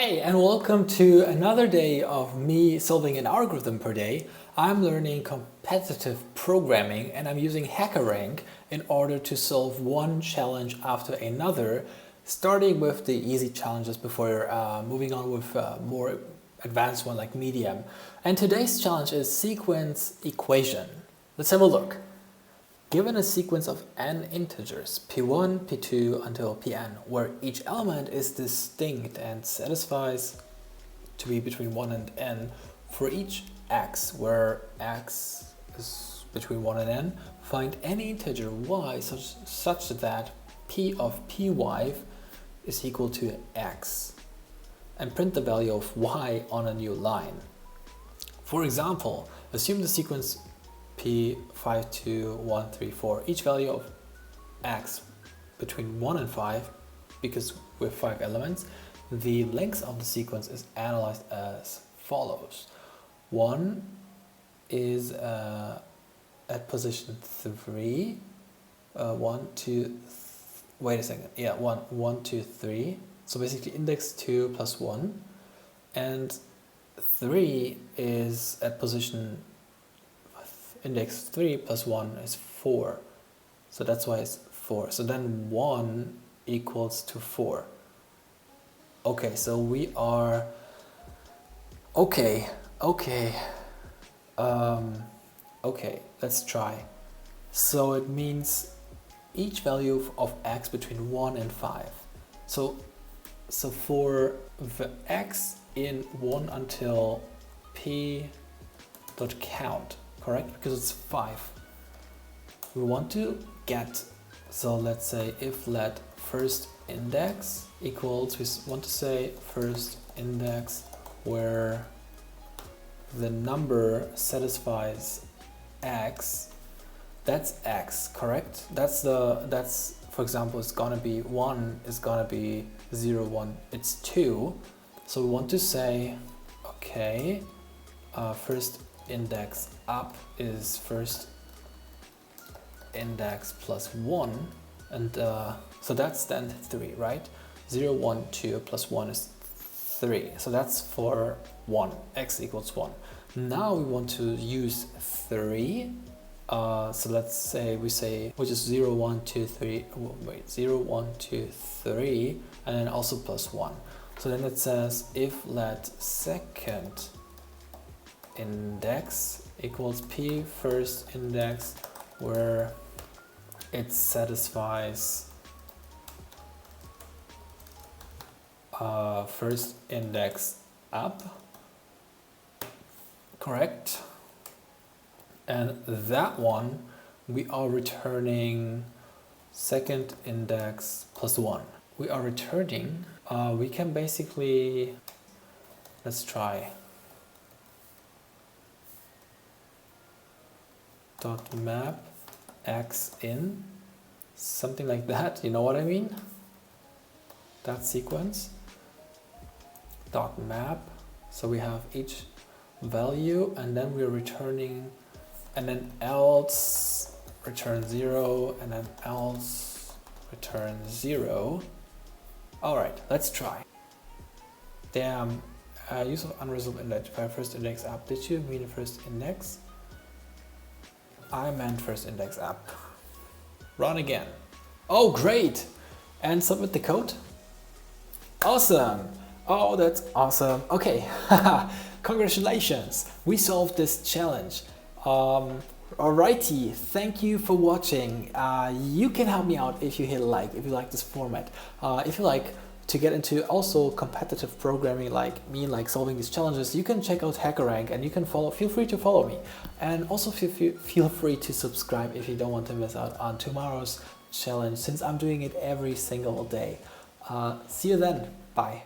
Hey, and welcome to another day of me solving an algorithm per day. I'm learning competitive programming and I'm using HackerRank in order to solve one challenge after another, starting with the easy challenges before moving on with more advanced one like medium. And today's challenge is sequence equation. Let's have a look. Given a sequence of n integers, p1, p2 until pn, where each element is distinct and satisfies to be between 1 and n, for each x, where x is between 1 and n, find any integer y such that p of py is equal to x, and print the value of y on a new line. For example, assume the sequence p5, 2, 1, 3, 4, each value of x between 1 and 5, because with 5 elements, the length of the sequence is analyzed as follows. 1 is at position 3, 1, 2, wait a second, yeah, 1, 2, 3, so basically index 2 plus 1, and 3 is at position index 3 plus 1 is 4, so that's why it's 4. So then 1 equals to 4. Okay, so we are okay, let's try. So it means each value of x between 1 and 5. So for the x in 1 until p dot count, correct? Because it's 5. We want to get, so let's say if let first index equals, we want to say first index where the number satisfies x, that's x, correct? That's for example, it's gonna be 1, is gonna be 0, 1, it's 2. So we want to say, okay, first index up is first index plus 1, and so that's then 3, right? 0, 1, 2 plus 1 is 3, so that's for 1, x equals 1. Now we want to use 3, so let's say we say, which is 0, 1, 2, 3, wait, 0, 1, 2, 3, and then also plus 1. So then it says if let second index equals p first index where it satisfies first index up, correct? And that one we are returning second index plus 1. We are returning, we can basically, let's try. Dot map x in, something like that, you know what I mean? That sequence. Dot map, so we have each value and then we're returning, and then else return 0, and then else return 0. Alright, let's try. Damn, use of unresolved identifier first index up. Did you mean first index? I meant first index up. Run again. Oh, great! And submit the code. Awesome! Oh, that's awesome. Okay, congratulations! We solved this challenge. Alrighty, thank you for watching. You can help me out if you hit like, if you like this format. If you like to get into also competitive programming like me, like solving these challenges, you can check out HackerRank and you can feel free to follow me. And also feel free to subscribe if you don't want to miss out on tomorrow's challenge, since I'm doing it every single day. See you then. Bye.